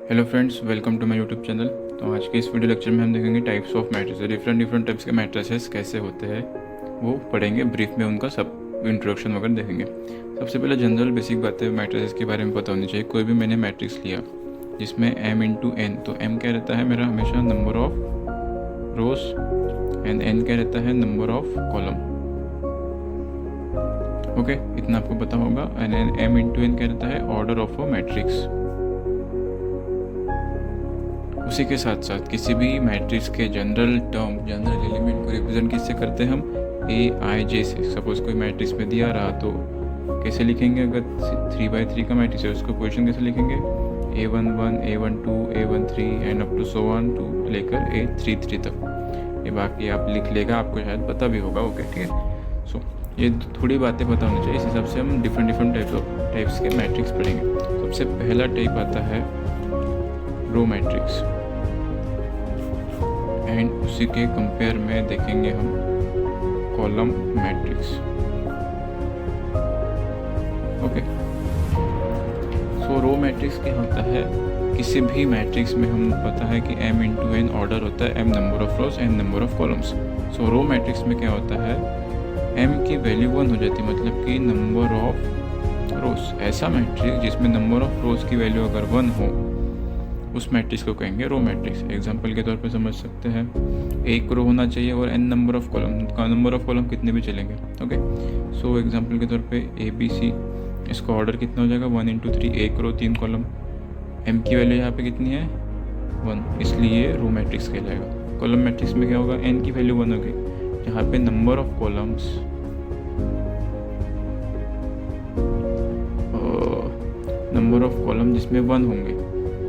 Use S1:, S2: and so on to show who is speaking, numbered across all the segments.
S1: Hello friends, welcome to my YouTube channel. तो आज के इस वीडियो लेक्चर में हम देखेंगे types of matrices. Different types के मैट्रिसेस कैसे होते हैं वो पढ़ेंगे। ब्रीफ में उनका सब इंट्रोडक्शन वगैरह देखेंगे। सबसे पहले जनरल बेसिक बातें मैट्रिसेस के बारे में पता होनी चाहिए। कोई भी मैंने मैट्रिक्स लिया जिसमें m इंटू एन, तो m क्या रहता है मेरा हमेशा number of rose and n क्या रहता है नंबर ऑफ कॉलम। ओके, इतना आपको पता होगा। एंड m इंटू एन क्या रहता है ऑर्डर ऑफ अ मैट्रिक्स। उसी के साथ साथ किसी भी मैट्रिक्स के जनरल एलिमेंट को रिप्रेजेंट किससे करते हैं हम, ए आई जे से। सपोज कोई मैट्रिक्स में दिया रहा तो कैसे लिखेंगे, अगर 3x3 का मैट्रिक्स है उसको पोजीशन कैसे लिखेंगे, A11, A12, A13 and up to so on to लेकर A33 तक। ये बाकी आप लिख लेगा, आपको शायद पता भी होगा। ओके, ठीक है। सो ये थोड़ी बातें पता होनी चाहिए। इस हिसाब से हम डिफरेंट टाइप्स के मैट्रिक्स पढ़ेंगे। सबसे पहला टाइप आता है रो मैट्रिक्स एंड उसी के कंपेयर में देखेंगे हम कॉलम मैट्रिक्स। ओके, सो रो मैट्रिक्स क्या होता है, किसी भी मैट्रिक्स में हम पता है कि m इंटू एन ऑर्डर होता है, m number of rows N number of columns. So row matrix में क्या होता है, m की वैल्यू 1 हो जाती है, मतलब कि नंबर ऑफ रोज। ऐसा मैट्रिक्स जिसमें नंबर ऑफ रोज की वैल्यू अगर 1 हो उस मैट्रिक्स को कहेंगे रो मैट्रिक्स। एग्जांपल के तौर पे समझ सकते हैं, एक रो होना चाहिए और n नंबर ऑफ कॉलम। का नंबर ऑफ कॉलम कितने भी चलेंगे। ओके, सो एग्जांपल के तौर पे ABC, इसका ऑर्डर कितना हो जाएगा 1 इंटू 3, एक रो 3 कॉलम। m की वैल्यू यहाँ पे कितनी है 1, इसलिए रो मैट्रिक्स कहलाएगा। कॉलम मैट्रिक्स में क्या होगा, n की वैल्यू 1 होगी, यहाँ पे नंबर ऑफ कॉलम्स जिसमें 1 होंगे,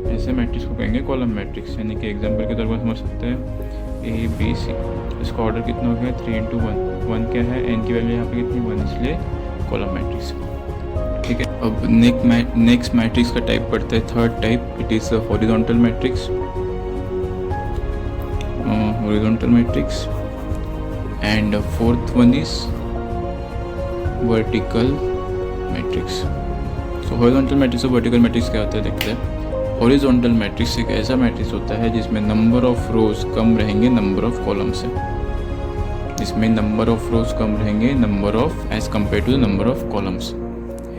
S1: ऐसे मैट्रिक्स को कहेंगे कॉलम मैट्रिक्स। यानी कि एग्जांपल के तौर पर समझ सकते हैं ABC, इसका ऑर्डर कितना हो गया 3 इंटू 1 क्या है, n की वैल्यू यहाँ पे कितनी 1, इसलिए कॉलम मैट्रिक्स। ठीक है, अब नेक्स्ट मैट्रिक्स का टाइप पढ़ते हैं, third type. It is horizontal matrix and fourth one is vertical matrix. So horizontal matrix और वर्टिकल मैट्रिक्स क्या होता है देखते हैं। हॉरिजॉन्टल मैट्रिक्स एक ऐसा मैट्रिक्स होता है जिसमें नंबर ऑफ रोज कम रहेंगे नंबर ऑफ कॉलम से। जिसमें नंबर ऑफ रोज कम रहेंगे number of as compare to the number of columns.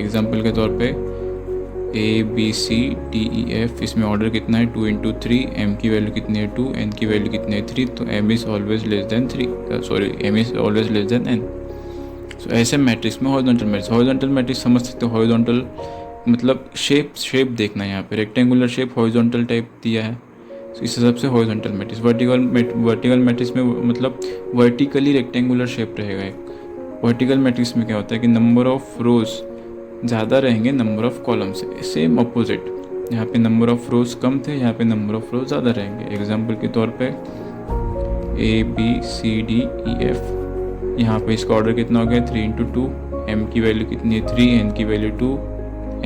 S1: Example के तौर पे ABCDEF, इसमें ऑर्डर कितना है 2 इंटू 3, m की वैल्यू कितनी है 2, n की वैल्यू कितनी है 3, तो m is always less than n। सो ऐसे मैट्रिक्स में हॉरिजॉन्टल मैट्रिक्स समझ सकते हो। हॉरिजॉन्टल मतलब शेप देखना है, यहाँ पे रेक्टेंगुलर शेप हॉरिजॉन्टल टाइप दिया है, तो इस हिसाब से हॉरिजॉन्टल मैट्रिक्स। वर्टिकल मैट्रिक्स में मतलब वर्टिकली रेक्टेंगुलर शेप रहेगा एक। वर्टिकल मैट्रिक्स में क्या होता है कि नंबर ऑफ रोज ज़्यादा रहेंगे नंबर ऑफ कॉलम से। सेम अपोजिट, यहाँ पे नंबर ऑफ रोज कम थे, यहाँ पे नंबर ऑफ रोज ज़्यादा रहेंगे। एग्जाम्पल के तौर पे ABCDEF, यहाँ पे इसका ऑर्डर कितना हो गया 3 इंटू 2, m की वैल्यू कितनी है 3, n की value 2,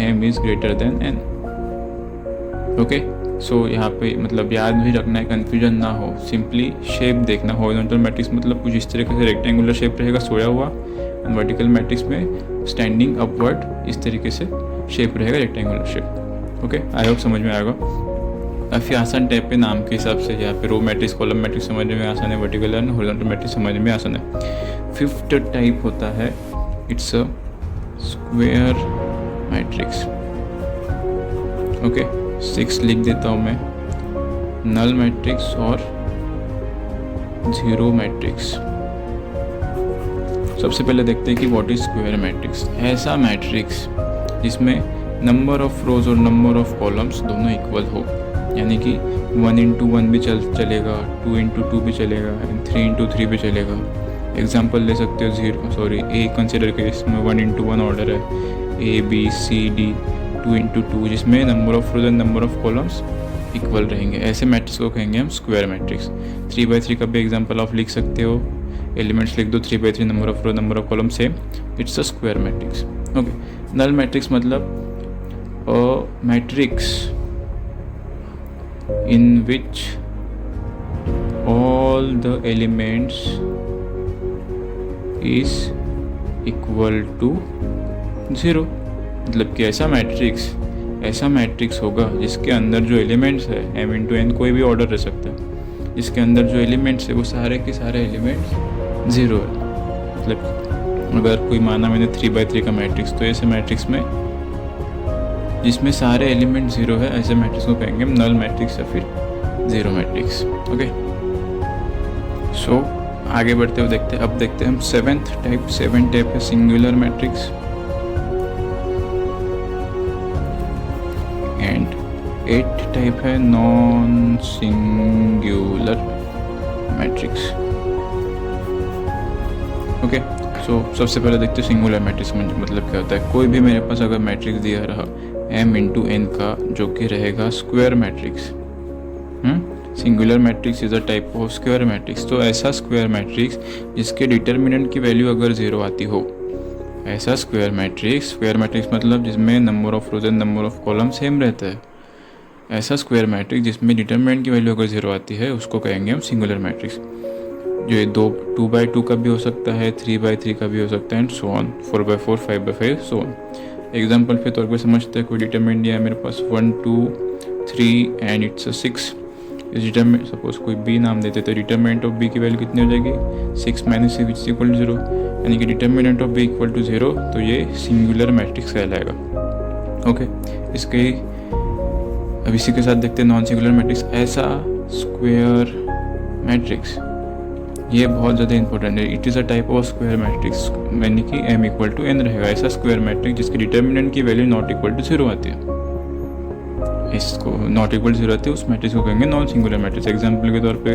S1: m is greater than n। Okay, so यहाँ पे मतलब याद भी रखना है, कन्फ्यूजन ना हो, सिंपली शेप देखना। हॉरिजॉन्टल मैट्रिक्स मतलब कुछ इस तरीके से रेक्टेंगुलर शेप रहेगा सोया हुआ, एंड वर्टिकल मैट्रिक्स में स्टैंडिंग अपवर्ड इस तरीके से शेप रहेगा, rectangular shape. Okay, I hope समझ में आएगा। काफ़ी आसान टाइप पे नाम के हिसाब से, यहाँ पे रो मैट्रिक्स कॉलम मैट्रिक्स समझने में आसान है, वर्टिकल एंड हॉरिजॉन्टल मैट्रिक्स समझने में आसान है। फिफ्थ टाइप होता है it's a square matrix. Okay, 6 लिख देता हूँ मैं, नल मैट्रिक्स और जीरो मैट्रिक्स। सबसे पहले देखते हैं कि व्हाट इज स्क्वायर मैट्रिक्स। ऐसा मैट्रिक्स जिसमें नंबर ऑफ रोज और नंबर ऑफ कॉलम्स दोनों इक्वल हो, यानी कि 1 इंटू 1 भी चलेगा, 2 इंटू 2 भी चलेगा, 3 इंटू 3 भी चलेगा। एग्जाम्पल ले सकते हो ए कंसिडर के, इसमें 1 इंटू 1 ऑर्डर है, ABCD 2 इंटू 2, जिसमें number of rose and number of columns equal रहेंगे। ऐसे मैट्रिक्स को कहेंगे हम स्क्वायर मैट्रिक्स। 3x3 का भी एग्जाम्पल आप लिख सकते हो, एलिमेंट्स लिख दो 3x3, number of row number of column same, it's a square matrix. Okay, null matrix मतलब a matrix in which all the elements is equal to 0, मतलब कि ऐसा मैट्रिक्स ऐसा मैट्रिक्स होगा जिसके अंदर जो एलिमेंट्स है m इंटू एन कोई भी ऑर्डर रह सकता है, जिसके अंदर जो एलिमेंट्स है वो सारे के सारे एलिमेंट्स ज़ीरो है। मतलब अगर कोई माना मैंने 3x3 का मैट्रिक्स, तो ऐसे मैट्रिक्स में जिसमें सारे एलिमेंट ज़ीरो है, ऐसे मैट्रिक्स को कहेंगे हम नल मैट्रिक्स या फिर ज़ीरो मैट्रिक्स। ओके, सो आगे बढ़ते हुए देखते हैं। अब देखते हैं हम सेवन टाइप है सिंगुलर मैट्रिक्स एंड 8 टाइप है नॉन सिंगुलर मैट्रिक्स। ओके, सो सबसे पहले देखते हैं सिंगुलर मैट्रिक्स में मतलब क्या होता है। कोई भी मेरे पास अगर मैट्रिक्स दिया रहा m इंटू एन का, जो कि रहेगा square matrix. Singular matrix is a type of square matrix. तो ऐसा स्क्वायर मैट्रिक्स जिसके डिटर्मिनेंट की वैल्यू अगर ज़ीरो आती हो, ऐसा स्क्वायर मैट्रिक्स मतलब जिसमें number of rose and number of column same रहता है, ऐसा स्क्वायर मैट्रिक्स जिसमें डिटर्मिनेंट की वैल्यू अगर ज़ीरो आती है, उसको कहेंगे हम सिंगुलर मैट्रिक्स। जो ये 2x2 का भी हो सकता है, 3x3 का भी हो सकता है and so on, 4x4, 5x5 so on. Example के तौर पे समझते हैं, कोई डिटरमिनेंट दिया है मेरे पास 1 2 3 एंड इट्स 6। इस डिटरमिनेंट सपोज कोई b नाम देते तो डिटरमिनेंट ऑफ b की वैल्यू कितनी हो जाएगी 6 माइनस 6 विच इक्वल टू 0, यानी कि determinant of b equal to 0, तो ये सिंगुलर मैट्रिक्स कहलाएगा। ओके, इसके अब इसी के साथ देखते हैं नॉन सिंगुलर मैट्रिक्स। ऐसा स्क्वायर मैट्रिक्स, ये बहुत ज़्यादा इंपॉर्टेंट है। It is a type of square matrix, यानी कि m इक्वल टू n रहेगा। ऐसा स्क्वायर मैट्रिक्स जिसकी डिटर्मिनेंट की वैल्यू नॉट इक्वल टू 0 आती है, इसको नॉट इक्वल टू 0 आती है, उस मैट्रिक्स को कहेंगे नॉन सिंगुलर मैट्रिक्स। एग्जाम्पल के तौर पे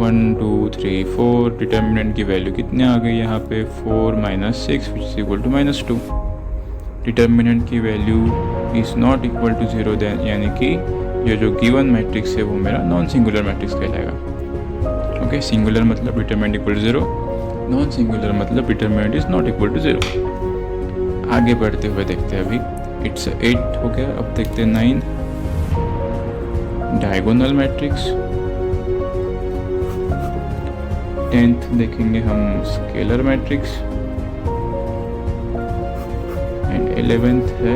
S1: 1 2 3 4, डिटर्मिनेंट की वैल्यू कितनी आ गई यहाँ पे 4 minus 6 which is equal to -2। Determinant की value is not equal to 0, then यानी कि ये जो गिवन मैट्रिक्स है वो मेरा नॉन सिंगुलर मैट्रिक्स कहलाएगा। ओके, सिंगुलर मतलब determinant equal to 0, non singular मतलब determinant is not equal to 0। आगे बढ़ते हुए देखते हैं, अभी इट्स 8 हो गया। अब देखते हैं 9 डायगोनल मैट्रिक्स। 10th देखेंगे हम स्केलर मैट्रिक्स एंड 11th है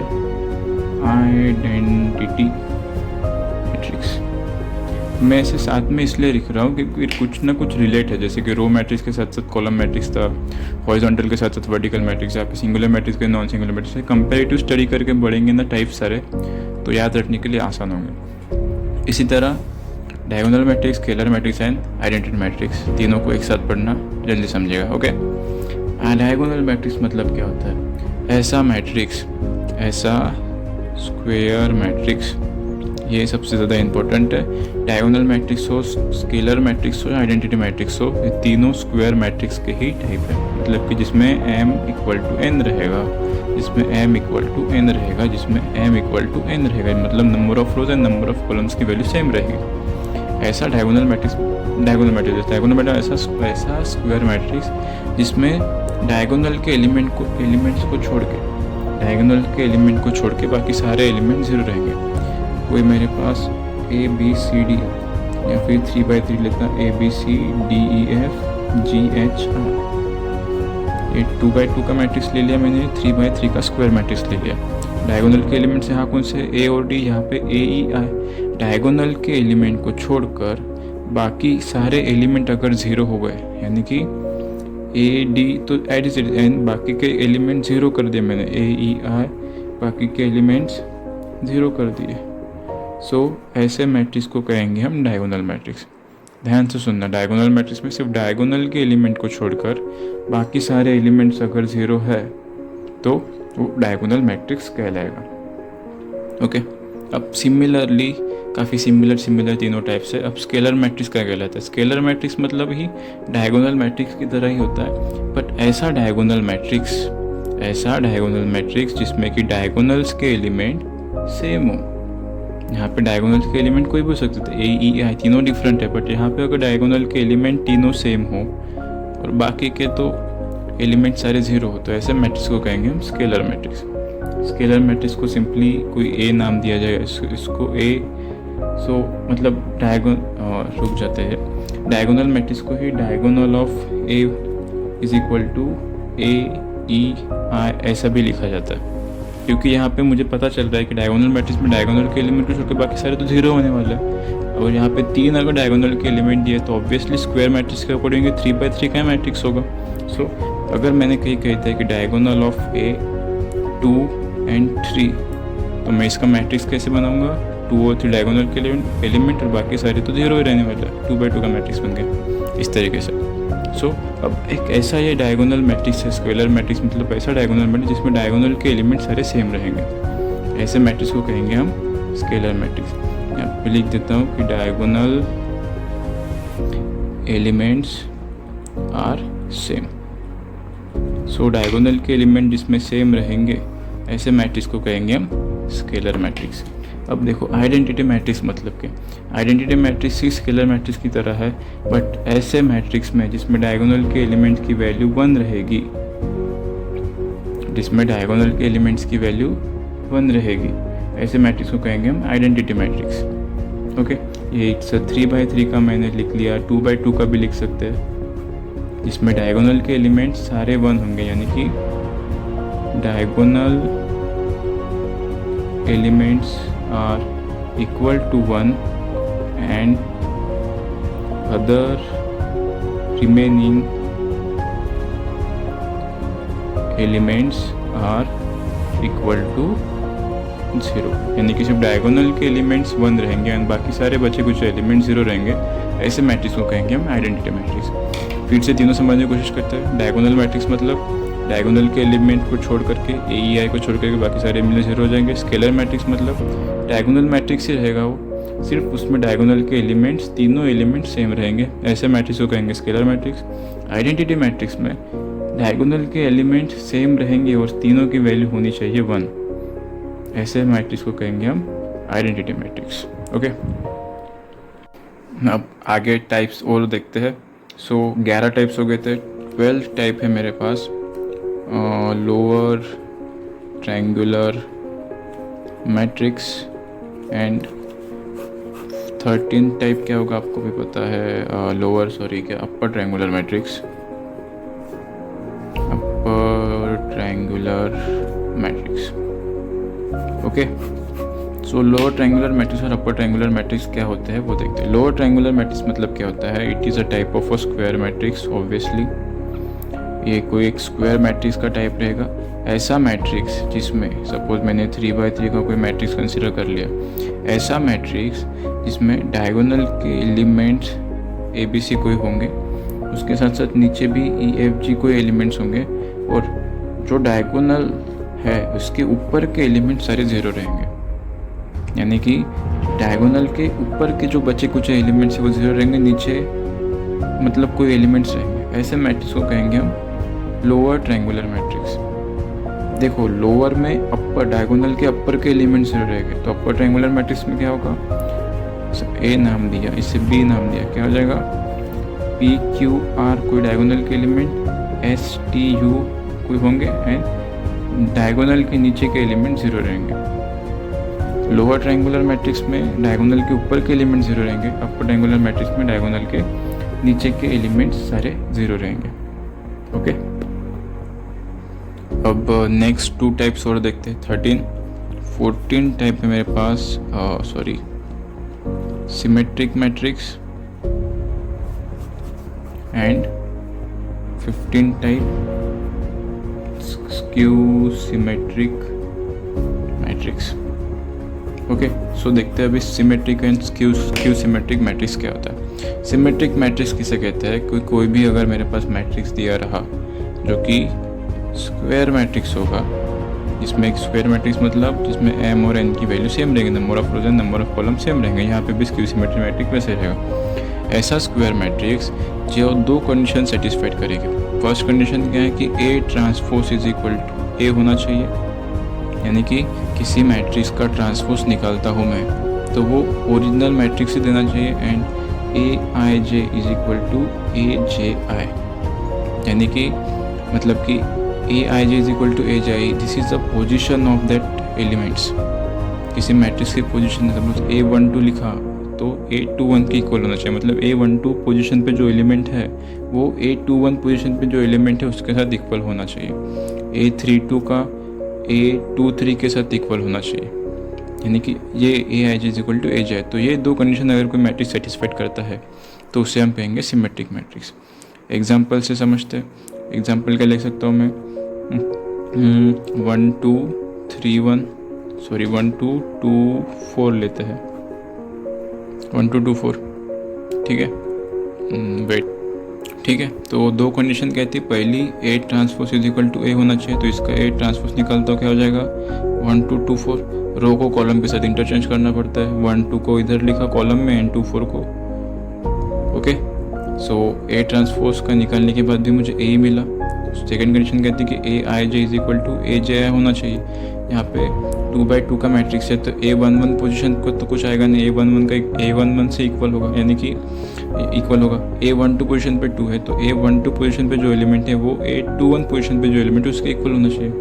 S1: आइडेंटिटी मैट्रिक्स। मैं इसे साथ में इसलिए लिख रहा हूँ क्योंकि कुछ ना कुछ रिलेट है, जैसे कि रो मैट्रिक्स के साथ साथ कॉलम मैट्रिक्स था, हॉरिजॉन्टल के साथ साथ वर्टिकल मैट्रिक्स, यहाँ पे सिंगुलर मैट्रिक्स के non singular matrix. Comparative study करके बढ़ेंगे ना टाइप सारे, तो याद रखने के लिए आसान होंगे। इसी तरह diagonal matrix, scalar matrix and identity matrix, तीनों को एक साथ पढ़ना, जल्दी समझिएगा। ओके, डायगोनल मैट्रिक्स मतलब क्या होता है? ऐसा मैट्रिक्स, ऐसा स्क्वायर मैट्रिक्स, ये सबसे ज़्यादा इंपॉर्टेंट है। डायगोनल मैट्रिक्स हो, स्केलर मैट्रिक्स हो, आइडेंटिटी मैट्रिक्स हो, ये तीनों स्क्वायर मैट्रिक्स के ही टाइप है। मतलब कि जिसमें m इक्वल टू n रहेगा, जिसमें m इक्वल टू n रहेगा, जिसमें m इक्वल टू n रहेगा, मतलब number of rose and number of columns की वैल्यू सेम रहेगी। ऐसा डायगोनल मैट्रिक्स ऐसा स्क्वायर मैट्रिक्स जिसमें डायगोनल के एलिमेंट्स को छोड़ के बाकी सारे एलिमेंट जीरो रहेंगे। कोई मेरे पास A B C D या फिर 3x3 लेता A B C D E F G H I, ये 2x2 का मैट्रिक्स ले लिया मैंने, 3x3 का स्क्वायर मैट्रिक्स ले लिया। डायगोनल के एलिमेंट्स यहाँ कौन से A और D, यहाँ पे A E I। डायगोनल के एलिमेंट को छोड़कर बाकी सारे एलिमेंट अगर ज़ीरो हो गए, यानी कि A D तो एंड बाकी के एलिमेंट ज़ीरो कर दिए मैंने, A E I बाकी के एलिमेंट्स ज़ीरो कर दिए। सो ऐसे मैट्रिक्स को कहेंगे हम डायगोनल मैट्रिक्स। ध्यान से सुनना, डायगोनल मैट्रिक्स में सिर्फ डायगोनल के एलिमेंट को छोड़कर बाकी सारे एलिमेंट्स अगर ज़ीरो है तो वो डायगोनल मैट्रिक्स कहलाएगा। ओके, अब सिमिलरली काफ़ी सिमिलर तीनों टाइप से। अब स्केलर मैट्रिक्स क्या कहलाता है? स्केलर मैट्रिक्स मतलब ही डायगोनल मैट्रिक्स की तरह ही होता है, बट ऐसा डायगोनल मैट्रिक्स जिसमें कि डायगोनल्स के एलिमेंट सेम हो। यहाँ पे डायगोनल्स के एलिमेंट कोई भी हो सकते थे, A E I तीनों डिफरेंट है, बट यहाँ पे अगर डायगोनल के एलिमेंट तीनों सेम हो और बाकी के तो एलिमेंट सारे ज़ीरो हो, तो ऐसे मैट्रिक्स को कहेंगे हम स्केलर मैट्रिक्स। स्केलर मैट्रिक्स को सिंपली कोई A नाम दिया जाएगा, इसको A, सो मतलब रुक जाते हैं, डायगोनल मैट्रिक्स को ही diagonal of A is equal to A E I ऐसा भी लिखा जाता है। क्योंकि यहाँ पे मुझे पता चल रहा है कि डायगोनल मैट्रिक्स में डायगोनल के एलिमेंट को छोड़कर बाकी सारे तो 0 होने वाला है। और यहाँ पे 3 अगर डायगोनल के एलिमेंट दिए तो ऑब्वियसली स्क्वायर मैट्रिक्स के अकॉर्डिंग 3/3 का मैट्रिक्स होगा। सो अगर मैंने कहीं कहता है कि डायगोनल ऑफ ए 2 and 3, तो मैं इसका मैट्रिक्स कैसे बनाऊंगा? 2 और 3 डायगोनल के एलिमेंट और बाकी सारे तो 0 ही रहने वाला है। 2/2 का मैट्रिक्स बन गया इस तरीके से। सो अब एक ऐसा ये डायगोनल मैट्रिक्स है, स्केलर मैट्रिक्स मतलब ऐसा डायगोनल मैट्रिक्स जिसमें डायगोनल के एलिमेंट सारे सेम रहेंगे। ऐसे मैट्रिक्स को कहेंगे हम स्केलर मैट्रिक्स। यहाँ पे लिख देता हूँ कि diagonal elements are same. So diagonal के एलिमेंट जिसमें सेम रहेंगे ऐसे मैट्रिक्स को कहेंगे हम स्केलर मैट्रिक्स। अब देखो आइडेंटिटी मैट्रिक्स मतलब क्या? आइडेंटिटी मैट्रिक्स ही स्केलर मैट्रिक्स की तरह है, बट ऐसे मैट्रिक्स में जिसमें डायगोनल के एलिमेंट की वैल्यू 1 रहेगी, जिसमें डायगोनल के एलिमेंट्स की वैल्यू 1 रहेगी, ऐसे मैट्रिक्स को कहेंगे हम आइडेंटिटी मैट्रिक्स। ओके, ये 3/3 का मैंने लिख लिया, 2/2 का भी लिख सकते हैं, जिसमें डायगोनल के एलिमेंट्स सारे 1 होंगे, यानी कि diagonal elements are equal to 1 and other remaining elements are equal to 0, यानी कि सिर्फ डायगोनल के एलिमेंट्स 1 रहेंगे एंड बाकी सारे बचे कुछ एलिमेंट्स 0 रहेंगे। ऐसे मैट्रिक्स को कहेंगे हम आइडेंटिटी मैट्रिक्स। फिर से तीनों समझने की कोशिश करते हैं। डायगोनल मैट्रिक्स मतलब डायगोनल के एलिमेंट को छोड़ करके AEI को छोड़ करके बाकी सारे मिले 0 हो जाएंगे। स्केलर मैट्रिक्स मतलब डायगोनल मैट्रिक्स ही रहेगा, वो सिर्फ उसमें डायगोनल के एलिमेंट्स तीनों एलिमेंट्स सेम रहेंगे। ऐसे मैट्रिक्स को कहेंगे स्केलर मैट्रिक्स। आइडेंटिटी मैट्रिक्स में डायगोनल के एलिमेंट सेम रहेंगे और तीनों की वैल्यू होनी चाहिए 1। ऐसे मैट्रिक्स को कहेंगे हम आइडेंटिटी मैट्रिक्स। ओके, अब आगे टाइप्स और देखते हैं। सो 11 टाइप्स हो गए थे, 12 टाइप है मेरे पास। Lower triangular matrix and 13 type क्या होगा आपको भी पता है, upper triangular matrix. Upper triangular matrix. Okay, so lower triangular matrix और अपर ट्रायंगुलर मैट्रिक्स क्या होते हैं वो देखते हैं। लोअर ट्रायंगुलर मैट्रिक्स मतलब क्या होता है? It is a type of a square matrix. Obviously ये कोई एक स्क्वायर मैट्रिक्स का टाइप रहेगा। ऐसा मैट्रिक्स जिसमें सपोज मैंने 3/3 का कोई मैट्रिक्स कंसिडर कर लिया, ऐसा मैट्रिक्स जिसमें डायगोनल के एलिमेंट्स ABC कोई होंगे, उसके साथ साथ नीचे भी EFG कोई एलिमेंट्स होंगे, और जो डायगोनल है उसके ऊपर के एलिमेंट सारे 0 रहेंगे, यानी कि डायगोनल के ऊपर के जो बचे कुछ एलिमेंट्स है वो 0 रहेंगे, नीचे मतलब कोई एलिमेंट्स रहेंगे। ऐसे मैट्रिक्स को कहेंगे हम लोअर ट्रायंगुलर मैट्रिक्स। देखो लोअर में अपर डायगोनल के अपर के एलिमेंट 0 रहेंगे, तो अपर ट्रायंगुलर मैट्रिक्स में क्या होगा? A नाम दिया, इससे B नाम दिया, क्या हो जाएगा? PQR कोई डायगोनल के एलिमेंट, STU कोई होंगे एंड डायगोनल के नीचे के एलिमेंट 0 रहेंगे। लोअर ट्रायंगुलर मैट्रिक्स में डायगोनल के ऊपर के एलिमेंट 0 रहेंगे, अपर ट्रायंगुलर मैट्रिक्स में डायगोनल के नीचे के एलिमेंट्स सारे 0 रहेंगे। ओके, अब नेक्स्ट 2 टाइप्स और देखते हैं। 14 टाइप है मेरे पास, symmetric matrix and 15 type skew symmetric matrix. Okay, so देखते हैं अभी symmetric and skew symmetric matrix क्या होता है। सिमेट्रिक मैट्रिक्स किसे कहते हैं? कोई भी अगर मेरे पास मैट्रिक्स दिया रहा जो कि स्क्वायर मैट्रिक्स होगा, जिसमें एक स्क्वायर मैट्रिक्स मतलब जिसमें M और N की वैल्यू सेम रहेंगे, number of rose and number of column same रहेंगे। यहाँ पे भी स्क्यू सिमेट्रिक मैट्रिक्स वैसे रहेगा। ऐसा स्क्वायर मैट्रिक्स जो 2 कंडीशन सेटिस्फाइड करेगी। फर्स्ट कंडीशन क्या है कि A transpose is equal to A होना चाहिए, यानी कि किसी मैट्रिक्स का ट्रांसपोज निकालता हूँ मैं तो वो ओरिजिनल मैट्रिक्स ही देना चाहिए, and AIJ is equal to AJI, यानी कि मतलब कि AIJ is equal to AJI, this is the position of that elements. किसी मैट्रिक्स की पोजिशन सपोज A12 लिखा तो A21 के इक्वल होना चाहिए, मतलब A12 पोजीशन पे जो एलिमेंट है वो A21 पोजीशन पे जो एलिमेंट है उसके साथ इक्वल होना चाहिए। A32 का A23 के साथ इक्वल होना चाहिए, यानी कि ये Aij is equal to Aj है। तो ये दो कंडीशन अगर कोई मैट्रिक्स सेटिस्फाइड करता है तो उसे हम कहेंगे सिमेट्रिक मैट्रिक्स। एग्जाम्पल से समझते हैं। एग्जाम्पल क्या लिख सकता हूँ मैं, 1 2 3 1 सॉरी 1 2 2 4 लेते हैं, 1 2 2 4, ठीक है। वेट, ठीक है। तो दो कंडीशन कहती है, पहली A transpose is equal to A होना चाहिए, तो इसका A ट्रांसपोज निकालता हो क्या हो जाएगा 1 2 2 4। रो को कॉलम के साथ इंटरचेंज करना पड़ता है, 1 2 को इधर लिखा कॉलम में एंड 2 4 को, ओके। सो A ट्रांसपोज का निकालने के बाद भी मुझे A ही मिला। सेकेंड कंडीशन कहती है कि Aij is equal to Aj होना चाहिए। यहाँ पे 2/2 का मैट्रिक्स है तो A11 पोजीशन को तो कुछ आएगा नहीं, A11 का A11 से इक्वल होगा, यानी कि इक्वल होगा। A12 पोजीशन पे 2 है तो A12 पोजीशन पे जो एलिमेंट है वो A21 पोजीशन पे जो एलिमेंट है उसके इक्वल होना चाहिए।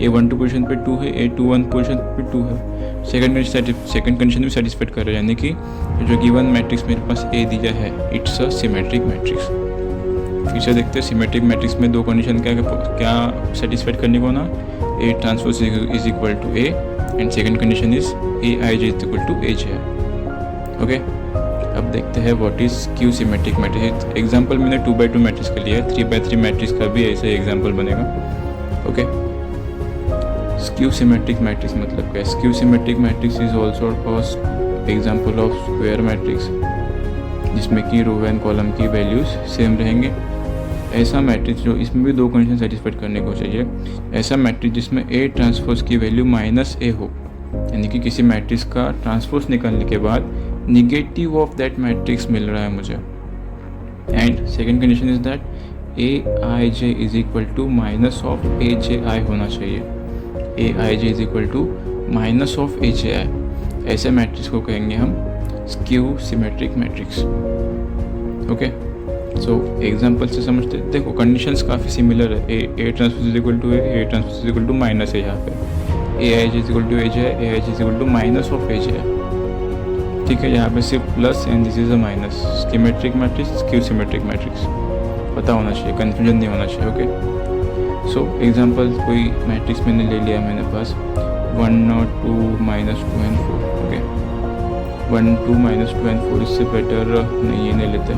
S1: A12 पोजीशन पे 2 है, A21 पोजीशन पे 2 है। सेकंड कंडीशन भी सेटिस्फाइड कर रहा है, यानी कि जो गिवन मैट्रिक्स मेरे पास A दिया है इट्स अ सिमेट्रिक मैट्रिक्स। फिर से देखते हैं सिमेट्रिक मैट्रिक्स में दो कंडीशन क्या सेटिस्फाइड करने को ना, A transpose is equal to A and second condition is Aij is equal to Aj है, ओके। अब देखते हैं what is skew symmetric matrix. Example मैंने 2/2 मैट्रिक्स का लिया है, 3/3 मैट्रिक्स का भी ऐसे एग्जांपल बनेगा, ओके। स्क्यू सिमेट्रिक मैट्रिक्स मतलब क्या है? Skew symmetric matrix is also example of square matrix जिसमें कि रो एंड कॉलम की वैल्यूज सेम रहेंगे। ऐसा मैट्रिक्स जो, इसमें भी दो कंडीशन सेटिस्फाइड करने को चाहिए। ऐसा मैट्रिक्स जिसमें A ट्रांसपोज की वैल्यू -A हो, यानी कि किसी मैट्रिक्स का ट्रांसपोज निकालने के बाद निगेटिव ऑफ दैट मैट्रिक्स मिल रहा है मुझे। And second condition is that Aij is equal to minus of Aji होना चाहिए। Aij is equal to minus of Aji, ऐसे मैट्रिक्स को कहेंगे हम skew symmetric matrix, okay. So example से समझते हैं। देखो कंडीशंस काफ़ी सिमिलर है, A transpose is equal to A transpose is equal to minus है, यहाँ पे Aij is equal to Aj, Aij is equal to minus of Aj, ठीक है। यहाँ पे सिर्फ plus and this is a minus. Symmetric matrix, skew symmetric matrix पता होना चाहिए, कंफ्यूजन नहीं होना चाहिए, ओके। सो एग्जाम्पल कोई मैट्रिक्स मैंने ले लिया मेरे पास 1 और 2 -2 and 4, ओके। 1 2 -2 and 4, इससे बेटर नहीं, ये नहीं लेते।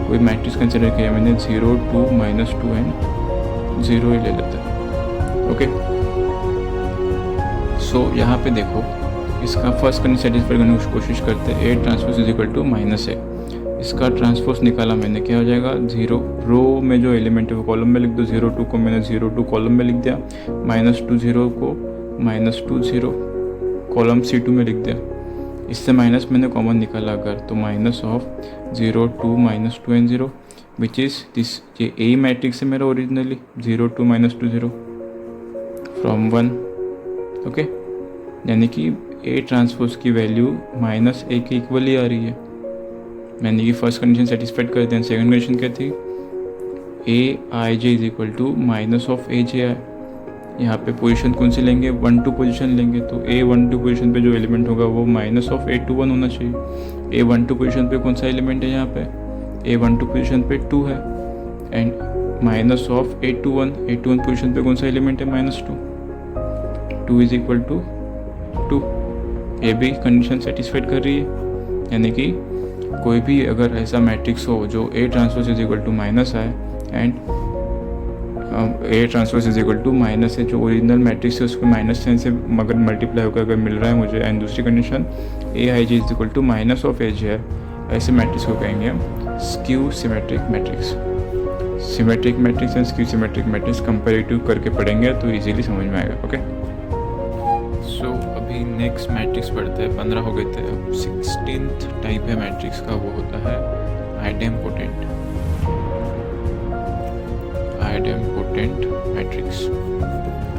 S1: कोई मैट्रिक्स कंसिडर किया मैंने 0 2 -2 and 0 ही ले लेते हैं, ओके। सो यहाँ पे देखो इसका फर्स्ट कंडीशन सेटिस्फाई करने की कोशिश करते हैं। A transpose is equal to -A, इसका ट्रांसपोज निकाला मैंने, क्या हो जाएगा 0, रो में जो एलिमेंट है वो कॉलम में लिख दो, 0 2 को मैंने 0 2 कॉलम में लिख दिया, -2 0 को -2 0 कॉलम C2 में लिख दिया। इससे माइनस मैंने कॉमन निकाला अगर, तो minus of 0 2 -2 and 0 which is this, ये A मैट्रिक्स है मेरा ओरिजिनली 0 2 -2 0 फ्रॉम 1, ओके। यानी कि A ट्रांसपोज की वैल्यू -A के इक्वल ही आ रही है। मैंने ये फर्स्ट कंडीशन सेटिस्फाइड कर दिया। सेकंड कंडीशन क्या थी, Aij is equal to minus of Aj। यहाँ पे पोजीशन कौन सी लेंगे, 1 2 पोजीशन लेंगे, तो A12 पोजीशन पे जो एलिमेंट होगा वो माइनस ऑफ A21 होना चाहिए। A12 पोजीशन पे कौन सा एलिमेंट है, यहाँ पे A12 पोजीशन पे 2 है and minus of A21 position पे कौन सा एलिमेंट है -2, 2 इज इक्वल टू 2। ये भी कंडीशन सेटिस्फाइड कर रही है, यानी कि कोई भी अगर ऐसा मैट्रिक्स हो जो A transpose is equal to minus है and A transpose is equal to minus है, जो ओरिजिनल मैट्रिक्स है उसको माइनस साइन से अगर मल्टीप्लाई होकर अगर मिल रहा है मुझे, एंड दूसरी condition Aij is equal to minus of Aj है, ऐसे मैट्रिक्स को कहेंगे हम skew symmetric matrix. Symmetric matrix and skew symmetric matrix comparative करके पढ़ेंगे तो इजीली समझ में आएगा, ओके। सो अभी नेक्स्ट मैट्रिक्स पढ़ते हैं, 15 हो गए थे। अब 16th टाइप है मैट्रिक्स का, वो होता है आइडेम्पोटेंट मैट्रिक्स।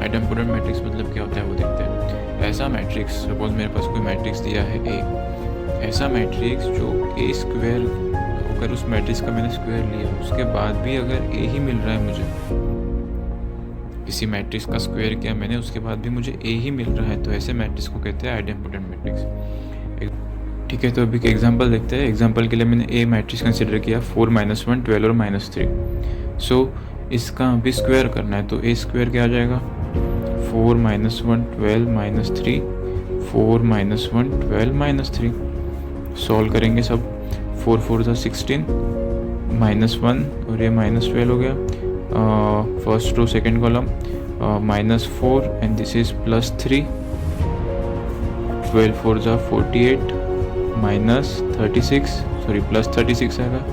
S1: आइडेम्पोटेंट मैट्रिक्स मतलब क्या होता है वो देखते हैं। ऐसा मैट्रिक्स, सपोज मेरे पास कोई मैट्रिक्स दिया है A, ऐसा मैट्रिक्स जो A स्क्वायर, अगर उस मैट्रिक्स का मैंने स्क्वायर लिया उसके बाद भी अगर A ही मिल रहा है मुझे, किसी मैट्रिक्स का स्क्वायर किया मैंने उसके बाद भी मुझे A ही मिल रहा है, तो ऐसे मैट्रिक्स को कहते हैं आइडेम्पोटेंट मैट्रिक्स, ठीक है। तो अभी एक एग्जांपल देखते हैं। एग्जांपल के लिए मैंने A मैट्रिक्स कंसिडर किया 4 -1 12 और -3। सो इसका अभी स्क्वायर करना है, तो A स्क्वायर क्या आ जाएगा 4 minus 1 12 minus 3, 4 minus 1 12 minus 3। Solve करेंगे सब। 4 4 ज़ा 16, माइनस 1 और ये माइनस 12 हो गया। First row second column, minus 4 and this is plus 3, 12 4 ज़ा 48, माइनस 36, सॉरी प्लस 36 आएगा,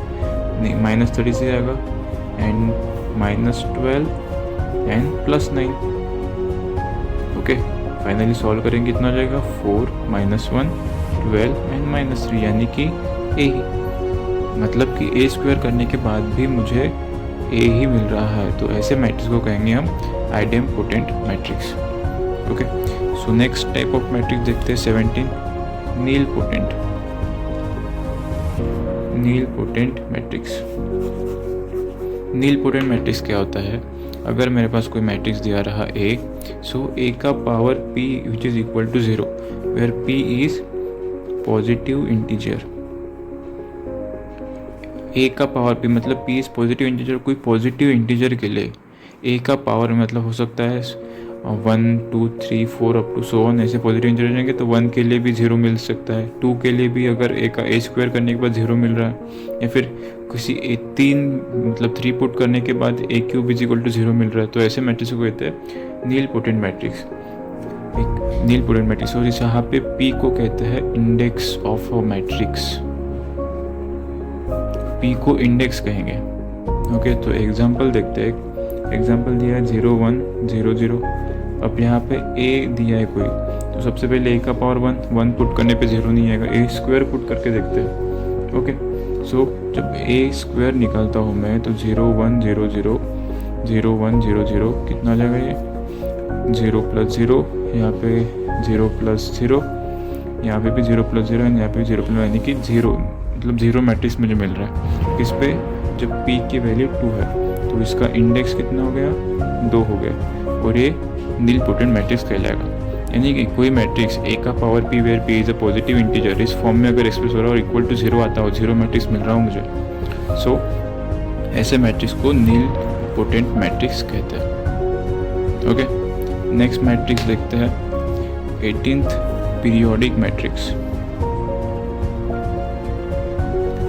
S1: नहीं माइनस 36 आएगा, and minus 12 and plus 9। Okay, finally solve करेंगे, कितना जाएगा 4 माइनस 1 12 एंड माइनस 3, यानी कि ए ही, मतलब कि ए स्क्वायर करने के बाद भी मुझे ए ही मिल रहा है। तो ऐसे मैट्रिक्स को कहेंगे हम idempotent matrix. Okay, so next type of matrix देखते हैं 17, nilpotent. Nilpotent matrix. Nilpotent matrix क्या होता है? अगर मेरे पास कोई मैट्रिक्स दिया रहा ए, सो ए का power p which is equal to 0, where p is positive integer. A का पावर p मतलब p इज पॉजिटिव इंटीजर। कोई पॉजिटिव इंटीजर के लिए ए का पावर मतलब हो सकता है 1 2 3 4 अप टू सो ऑन, ऐसे पॉजिटिव इंटीजर रहेंगे तो 1 के लिए भी 0 मिल सकता है, 2 के लिए भी अगर ए का ए स्क्वायर करने के बाद 0 मिल रहा है, या फिर किसी 3 मतलब 3 पुट करने के बाद ए क्यूब इज इक्वल टू 0 मिल रहा है। तो ऐसे मैट्रिक्स को कहते हैं नीलपोटेंट मैट्रिक्स। एक नीलपोटेंट मैट्रिक्स। और इस यहाँ पे p को कहते हैं index of a matrix. p को इंडेक्स कहेंगे। ओके, तो एग्जांपल देखते हैं। एग्जांपल दिया है 0 1 0 0। अब यहाँ पे a दिया है कोई, तो सबसे पहले a का पावर 1 पुट करने पे 0 नहीं आएगा, a स्क्वायर पुट करके देखते हैं। ओके, सो जब a स्क्वायर निकालता हूँ मैं तो 0 1 0 0 0 1 0 0 कितना आ जाएगा ये 0 प्लस 0, यहाँ पे 0 प्लस 0, यहाँ पे भी 0 प्लस 0 एंड यहाँ पे भी 0 प्लस, यानी कि 0 मतलब 0 मैट्रिक्स मुझे मिल रहा है। इस पे जब p की वैल्यू 2 है तो इसका इंडेक्स कितना हो गया 2 हो गया, और ये नीलपोटेंट मैट्रिक्स कहलाएगा। यानी कि कोई मैट्रिक्स a का power p where p is a positive integer, इस फॉर्म में अगर एक्सप्रेस हो रहा है और इक्वल टू 0 आता हो, 0 मैट्रिक्स मिल रहा हो मुझे, सो ऐसे मैट्रिक्स को नीलपोटेंट मैट्रिक्स कहते हैं। ओके, नेक्स्ट मैट्रिक्स देखते हैं 18th पीरियोडिक मैट्रिक्स।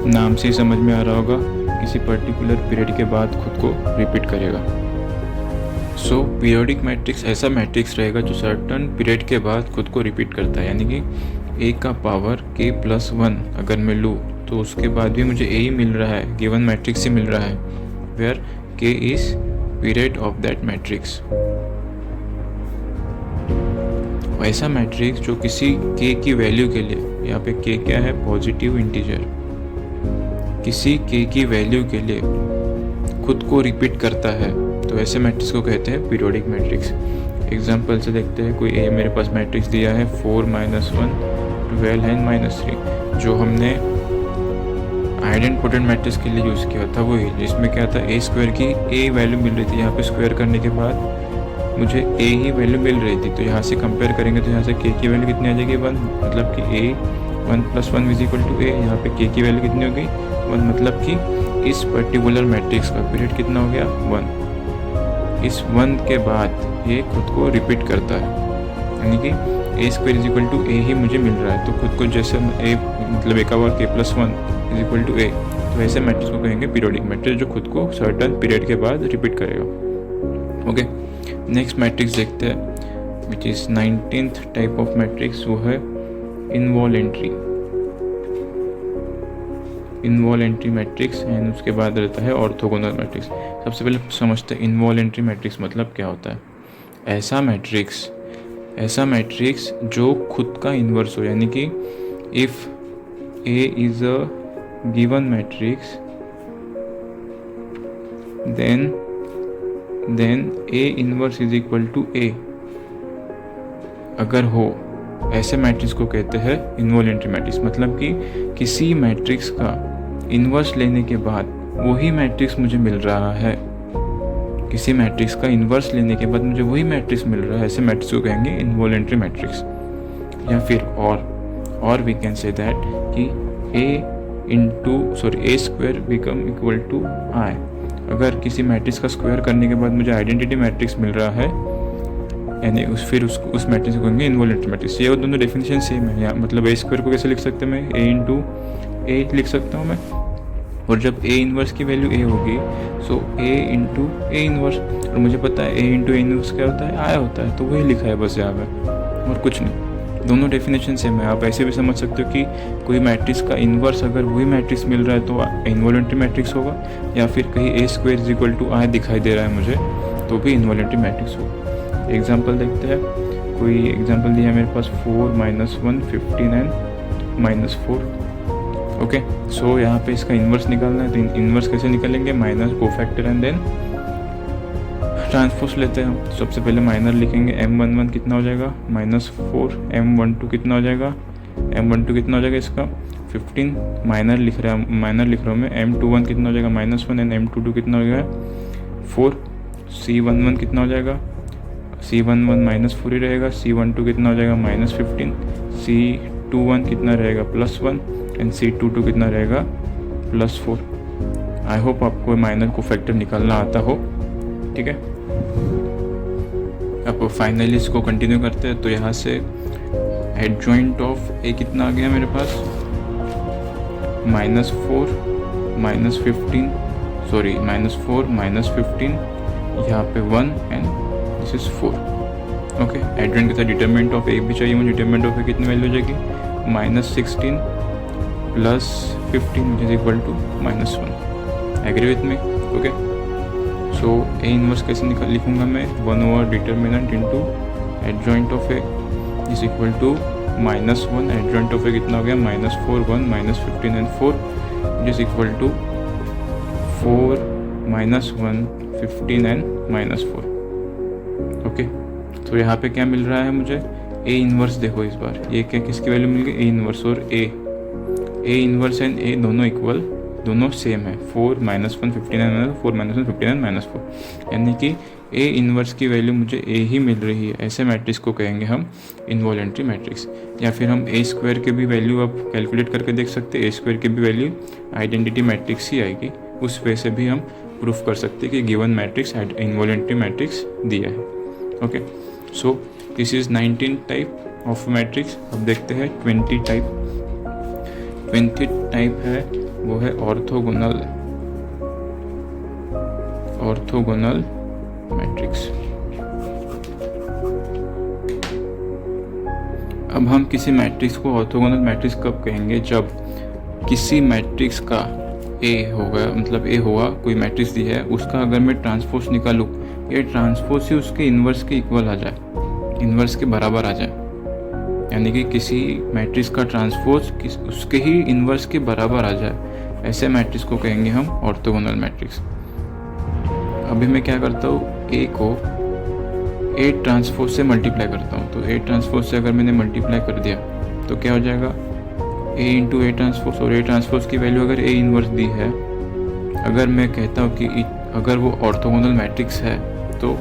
S1: नाम से ही समझ में आ रहा होगा, किसी पर्टिकुलर पीरियड के बाद खुद को रिपीट करेगा। सो पीरियोडिक मैट्रिक्स ऐसा मैट्रिक्स रहेगा जो सर्टन पीरियड के बाद खुद को रिपीट करता है। यानी कि a का पावर k प्लस 1 अगर मैं लूँ तो उसके बाद भी मुझे a ही मिल रहा है, गिवन मैट्रिक्स ही मिल रहा है, where k is period of that matrix. ऐसा मैट्रिक्स जो किसी k की वैल्यू के लिए, यहाँ पे k क्या है पॉजिटिव इंटीजर, किसी k की वैल्यू के लिए खुद को रिपीट करता है, तो ऐसे मैट्रिक्स को कहते हैं पीरियोडिक मैट्रिक्स। एग्जांपल से देखते हैं, कोई a मेरे पास मैट्रिक्स दिया है 4 माइनस 1 12 एंड माइनस 3, जो हमने आइडेम्पोटेंट मैट्रिक्स के लिए यूज़ किया था वही, जिसमें क्या था a स्क्वायर की a वैल्यू मिल रही थी, यहाँ पे स्क्वायर करने के बाद मुझे a ही वैल्यू मिल रही थी। तो यहाँ से कंपेयर करेंगे तो यहाँ से k की वैल्यू कितनी आ जाएगी 1, मतलब कि a 1 plus 1 is equal to a। यहाँ पे k की वैल्यू कितनी होगी 1, मतलब कि इस पर्टिकुलर मैट्रिक्स का पीरियड कितना हो गया 1। इस 1 के बाद ये खुद को रिपीट करता है, यानी कि a square is equal to a ही मुझे मिल रहा है। तो खुद को जैसे a मतलब a का power k plus 1 is equal to a, तो ऐसे मैट्रिक्स को कहेंगे पीरियोडिक मैट्रिक्स जो खुद को सर्टन पीरियड के बाद रिपीट करेगा। ओके, नेक्स्ट मैट्रिक्स देखते हैं which is 19th type of matrix, वो है इनवॉलेंट्री मैट्रिक्स, एंड उसके बाद रहता है ऑर्थोगोनल मैट्रिक्स। सबसे पहले समझते हैं इनवॉलेंट्री मैट्रिक्स मतलब क्या होता है। ऐसा मैट्रिक्स जो खुद का इन्वर्स हो, यानी कि if A is a given matrix then A inverse is equal to A अगर हो, ऐसे मैट्रिक्स को कहते हैं इनवॉलेंट्री मैट्रिक्स। मतलब कि किसी मैट्रिक्स का इन्वर्स लेने के बाद वही मैट्रिक्स मुझे मिल रहा है, किसी मैट्रिक्स का इन्वर्स लेने के बाद मुझे वही मैट्रिक्स मिल रहा है, ऐसे मैट्रिक्स को कहेंगे इनवॉलेंट्री मैट्रिक्स। या फिर और वी कैन से दैट कि a square become equal to I। अगर किसी मैट्रिक्स का स्क्वायर करने के बाद मुझे आइडेंटिटी मैट्रिक्स मिल रहा है यानी उस मैट्रिक्स को कहेंगे इन्वॉलेंट्री मैट्रिक्स। ये दोनों डेफिनेशन सेम है। यहाँ मतलब ए स्क्वायर को कैसे लिख सकते हैं, मैं ए इंटू ए लिख सकता हूँ मैं, और जब ए इन्वर्स की वैल्यू ए होगी सो ए इंटू ए इन्वर्स, और मुझे पता है ए इंटू ए इन्वर्स क्या होता है, आया होता है, तो वही लिखा है बस यहाँ पे, और कुछ नहीं। दोनों डेफिनेशन सेम है। आप ऐसे भी समझ सकते हो कि कोई मैट्रिक्स का इन्वर्स अगर वही मैट्रिक्स मिल रहा है तो इन्वॉलेंट्री मैट्रिक्स होगा, या फिर कहीं ए स्क्वायर इज इक्वल टू आई दिखाई दे रहा है मुझे तो भी इन्वॉलेंट्री मैट्रिक्स होगा। एग्जाम्पल देखते हैं। कोई एग्जाम्पल दिया है मेरे पास 4 - 1 15 एंड -4। ओके, सो यहाँ पे इसका इन्वर्स निकालना है, तो इन्वर्स कैसे निकालेंगे, minus cofactor and then transpose लेते हैं हम। सबसे पहले माइनर लिखेंगे, m11 कितना हो जाएगा -4, m12 कितना हो जाएगा, m12 कितना हो जाएगा इसका 15, माइनर लिख रहा हूँ मैं, m21 कितना हो जाएगा -1 एंड m22 कितना हो जाएगा 4, c11 कितना हो जाएगा, c11 -4 ही रहेगा, c12 कितना हो जाएगा -15, c21 कितना रहेगा +1 एंड c22 कितना रहेगा +4। आई होप आपको माइनर को फैक्टर निकालना आता हो, ठीक है। अब फाइनली इसको कंटिन्यू करते हैं। तो यहाँ से एडजॉइंट ऑफ ए कितना आ गया मेरे पास, -4 -15, सॉरी -4 -15, यहाँ पे 1 and this is 4। Okay, adjoint के साथ डिटरमिनेंट ऑफ ए भी चाहिए मुझे। डिटरमिनेंट ऑफ ए कितनी वैल्यू हो जाएगी, -16 + 15 which is equal to -1। Agree with me? Okay, so A inverse कैसे लिखूंगा मैं, 1 determinant into adjoint of A is equal to -1, adjoint of A कितना हो गया -4 1 -15 and 4 is equal to 4 -1 15 and -4। Okay, तो यहाँ पे क्या मिल रहा है मुझे, ए इन्वर्स। देखो इस बार ये क्या किसकी वैल्यू मिल गई, ए इन्वर्स, और ए इन्वर्स एंड ए दोनों इक्वल, दोनों सेम है, 4 - 1 15 एंड 4 - 1 15 एंड -4, यानी कि ए इन्वर्स की वैल्यू मुझे ए ही मिल रही है। ऐसे मैट्रिक्स को कहेंगे हम इन्वॉलेंट्री मैट्रिक्स। या फिर हम ए स्क्वायर के भी वैल्यू आप कैलकुलेट करके देख सकते हैं, ए स्क्वायर की भी वैल्यू आइडेंटिटी मैट्रिक्स ही आएगी, उस वे से भी हम प्रूफ कर सकते हैं कि गिवन मैट्रिक्स इन्वॉलेंट्री मैट्रिक्स दिया है। Okay, so this is 19 type of matrix. अब देखते हैं 20 टाइप है, वो है ऑर्थोगोनल मैट्रिक्स। अब हम किसी मैट्रिक्स को ऑर्थोगोनल मैट्रिक्स कब कहेंगे, जब किसी मैट्रिक्स का ए होगा, मतलब ए हुआ, कोई मैट्रिक्स दी है, उसका अगर मैं ट्रांसपोज निकालूँ, ये ट्रांसपोज ही उसके इन्वर्स के इक्वल आ जाए, इन्वर्स के बराबर आ जाए, यानी कि किसी मैट्रिक्स का ट्रांसपोज उसके ही इन्वर्स के बराबर आ जाए, ऐसे मैट्रिक्स को कहेंगे हम ऑर्थोगोनल मैट्रिक्स। अभी मैं क्या करता हूँ, ए को ए ट्रांसपोज से मल्टीप्लाई करता हूँ। तो ए ट्रांसपोज से अगर मैंने मल्टीप्लाई कर दिया तो क्या हो जाएगा, ए इंटू ए ट्रांसपोज, और ए ट्रांसपोज की वैल्यू अगर ए इन्वर्स दी है, अगर मैं कहता हूँ कि अगर वो ऑर्थोगोनल मैट्रिक्स है तो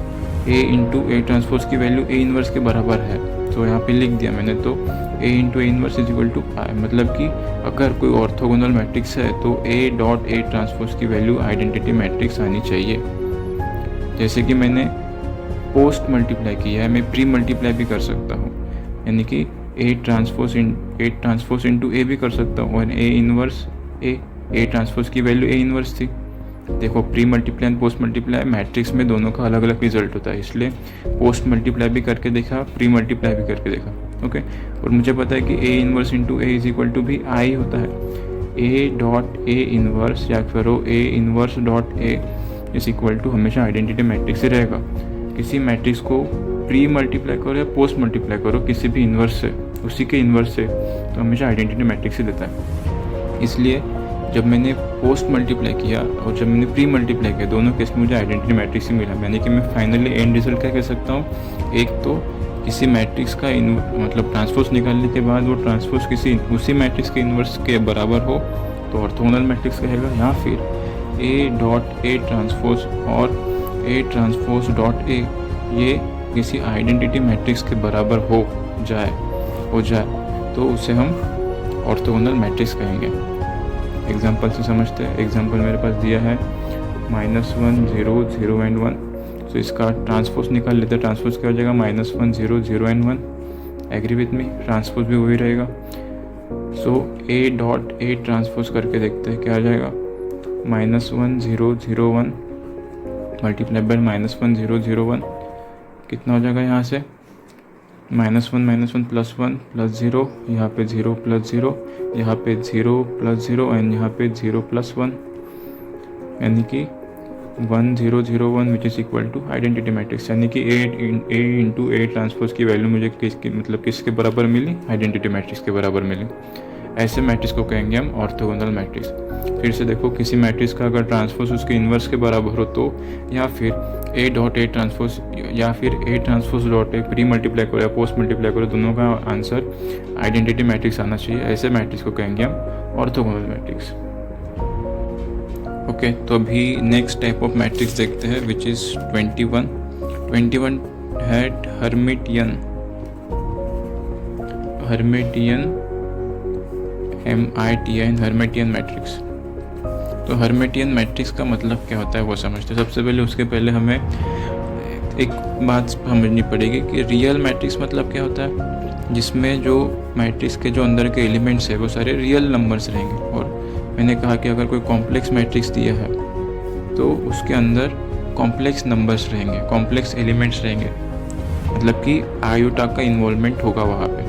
S1: ए इंटू ए ट्रांसपोज की वैल्यू ए इन्वर्स के बराबर है, तो यहाँ पे लिख दिया मैंने, तो A into A inverse is equal to I, मतलब कि अगर कोई ऑर्थोगोनल मैट्रिक्स है तो ए डॉट ए ट्रांसपोज की वैल्यू आइडेंटिटी मैट्रिक्स आनी चाहिए। जैसे कि मैंने पोस्ट मल्टीप्लाई किया है, मैं प्री मल्टीप्लाई भी कर सकता हूँ, यानी कि ए ट्रांसपोज इंटू ए भी कर सकता हूँ, और ए इन्वर्स ए ट्रांसपोज की वैल्यू ए इन्वर्स थी। देखो, pre multiply and post multiply matrix में दोनों का अलग अलग रिजल्ट होता है, इसलिए पोस्ट मल्टीप्लाई भी करके देखा, प्री मल्टीप्लाई भी करके देखा। ओके, और मुझे पता है कि A inverse into A is equal to भी आई होता है, ए डॉट ए इन्वर्स या फिर A inverse dot A is equal to हमेशा आइडेंटिटी मैट्रिक्स ही रहेगा। किसी मैट्रिक्स को प्री मल्टीप्लाई करो या पोस्ट मल्टीप्लाई करो किसी भी इन्वर्स से, उसी के इन्वर्स से, तो हमेशा आइडेंटिटी मैट्रिक्स ही देता है। इसलिए जब मैंने पोस्ट मल्टीप्लाई किया और जब मैंने प्री मल्टीप्लाई किया, दोनों केस में मुझे आइडेंटिटी मैट्रिक्स ही मिला। यानी कि मैं फाइनली एंड रिजल्ट क्या कह सकता हूँ, एक तो किसी मैट्रिक्स का मतलब ट्रांसपोज निकालने के बाद वो ट्रांसपोज किसी उसी मैट्रिक्स के इन्वर्स के बराबर हो तो ऑर्थोगोनल मैट्रिक्स कहेगा, या फिर ए डॉट ए ट्रांसपोज और ए ट्रांसपोज डॉट ए ये किसी आइडेंटिटी मैट्रिक्स के बराबर हो जाए तो उसे हम ऑर्थोगोनल मैट्रिक्स कहेंगे। एग्जाम्पल से समझते हैं। एग्जाम्पल मेरे पास दिया है -1 0 0 एंड 1, सो इसका ट्रांसपोज निकाल लेते हैं। ट्रांसपोज क्या हो जाएगा, -1 0 0 and 1। Agree with me, transpose भी वही रहेगा। So A dot A transpose करके देखते हैं क्या आ जाएगा, -1 0 0 1 मल्टीप्लाई बाय -1 0 0 1। कितना हो जाएगा यहाँ से, -1 प्लस 1 प्लस 0, यहाँ पे 0 प्लस 0, यहाँ पे 0 प्लस 0 एंड यहाँ पे 0 प्लस 1, यानी कि 1 0 0 1 which is equal to identity matrix. यानी कि A इंटू A ट्रांसपोज की वैल्यू मुझे किसके बराबर मिली, आइडेंटिटी मैट्रिक्स के बराबर मिली। ऐसे मैट्रिक्स को कहेंगे हम ऑर्थोगोनल मैट्रिक्स। फिर से देखो, किसी मैट्रिक्स का अगर ट्रांसपोज उसके इन्वर्स के बराबर हो तो, या फिर A डॉट A ट्रांसपोज या फिर A transpose dot A pre multiply करो या पोस्ट मल्टीप्लाई करो, दोनों का आंसर आइडेंटिटी मैट्रिक्स आना चाहिए। ऐसे मैट्रिक्स को कहेंगे हम ऑर्थोगोनल मैट्रिक्स। ओके, तो अभी नेक्स्ट टाइप ऑफ मैट्रिक्स देखते हैं विच इज़ 21 है हर्मिटियन MITN हर्मिटियन मैट्रिक्स। तो हर्मिटियन मैट्रिक्स का मतलब क्या होता है वो समझते हैं। सबसे पहले उसके पहले हमें एक बात समझनी पड़ेगी कि रियल मैट्रिक्स मतलब क्या होता है, जिसमें जो मैट्रिक्स के जो अंदर के एलिमेंट्स है वो सारे रियल नंबर्स रहेंगे। और मैंने कहा कि अगर कोई कॉम्प्लेक्स मैट्रिक्स दिया है तो उसके अंदर कॉम्प्लेक्स नंबर्स रहेंगे, कॉम्प्लेक्स एलिमेंट्स रहेंगे, मतलब कि आयोटा का इन्वॉल्वमेंट होगा वहाँ पे,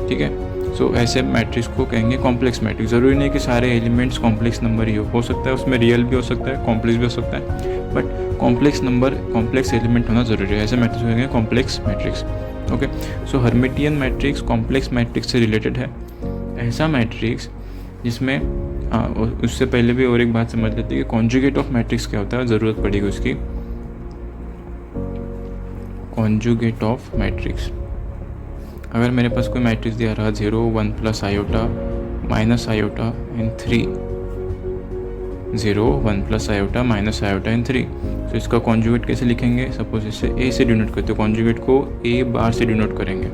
S1: ठीक है। सो ऐसे मैट्रिक्स को कहेंगे कॉम्प्लेक्स मैट्रिक्स। ज़रूरी नहीं कि सारे एलिमेंट्स कॉम्प्लेक्स नंबर ही हो सकता है उसमें रियल भी हो सकता है, कॉम्प्लेक्स भी हो सकता है, but complex number, complex element होना ज़रूरी है। ऐसे मैट्रिक्स कहेंगे कॉम्प्लेक्स मैट्रिक्स। ओके, सो हर्मिटियन मैट्रिक्स कॉम्प्लेक्स मैट्रिक्स से रिलेटेड है। ऐसा मैट्रिक्स जिसमें उससे पहले भी और एक बात समझ लेते हैं कि कॉन्जुगेट ऑफ मैट्रिक्स क्या होता है, ज़रूरत पड़ेगी उसकी। कॉन्जुगेट ऑफ मैट्रिक्स, अगर मेरे पास कोई मैट्रिक्स दिया रहा 0 1 plus iota minus iota and 3, 0 1 plus iota minus iota and 3, तो इसका कॉन्जुगेट कैसे लिखेंगे। सपोज इसे A से डिनोट करते हो, कॉन्जुगेट को A बार से डिनोट करेंगे।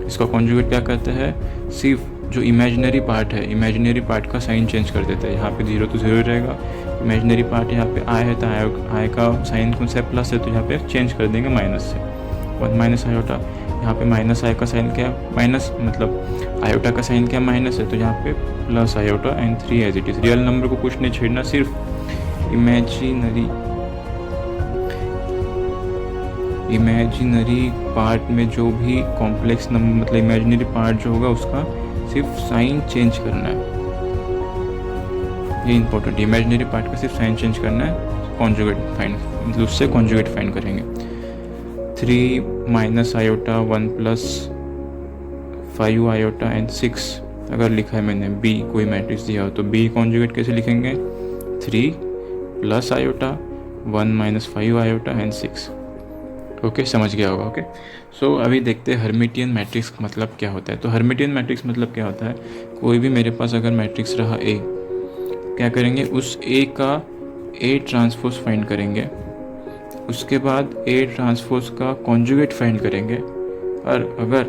S1: इसका कॉन्जुगेट क्या करता है, सिर्फ जो इमेजिनरी पार्ट है, इमेजिनरी पार्ट का साइन चेंज कर देता है। यहाँ पे 0 तो 0 रहेगा, इमेजिनरी पार्ट यहाँ पे I है तो I का साइन कौन सा प्लस है, तो यहाँ पे चेंज कर देंगे माइनस से। 1 माइनस आयोटा, यहाँ पे माइनस I का साइन क्या, माइनस मतलब आयोटा का साइन क्या माइनस है, तो यहाँ पे plus iota and 3 as it is. Real number को कुछ नहीं छेड़ना, सिर्फ इमेजिनरी पार्ट में जो भी कॉम्प्लेक्स नंबर मतलब इमेजिनरी पार्ट जो होगा उसका सिर्फ साइन चेंज करना है। ये इंपॉर्टेंट, इमेजिनरी पार्ट का सिर्फ साइन चेंज करना है, कॉन्जुगेट फाइंड मतलब उससे कॉन्जुगेट फाइंड करेंगे। 3 minus iota 1 plus 5 iota and 6 अगर लिखा है मैंने, B कोई मैट्रिक्स दिया हो तो B कॉन्जुगेट कैसे लिखेंगे, 3 plus iota 1 minus 5 iota and 6। Okay, समझ गया होगा। ओके, सो अभी देखते हैं हर्मिटियन मैट्रिक्स मतलब क्या होता है। तो हर्मिटियन मैट्रिक्स मतलब क्या होता है, कोई भी मेरे पास अगर मैट्रिक्स रहा A, क्या करेंगे, उस A का A ट्रांसपोज फाइंड करेंगे, उसके बाद A ट्रांसपोज का कॉन्जुगेट फाइंड करेंगे, और अगर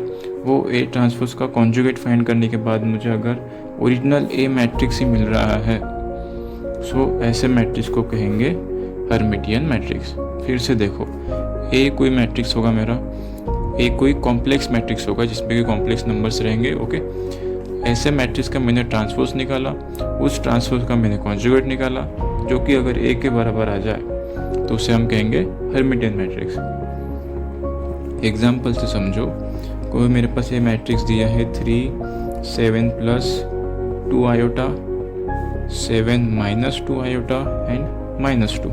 S1: वो A ट्रांसपोज का कॉन्जुगेट फाइंड करने के बाद मुझे अगर ओरिजिनल A मैट्रिक्स ही मिल रहा है, सो ऐसे मैट्रिक्स को कहेंगे हर्मिटियन मैट्रिक्स। फिर से देखो, A कोई मैट्रिक्स होगा मेरा, A कोई कॉम्प्लेक्स मैट्रिक्स होगा जिसमें कि कॉम्प्लेक्स नंबर्स रहेंगे। ओके, ऐसे मैट्रिक्स का मैंने ट्रांसपोज निकाला, उस ट्रांसपोज का मैंने कॉन्जुगेट निकाला, जो कि अगर A के बराबर आ जाए तो उसे हम कहेंगे हर्मिटियन मैट्रिक्स। एग्जाम्पल से समझो, कोई मेरे पास ये मैट्रिक्स दिया है 3 7 plus 2 iota 7 minus 2 iota and minus 2।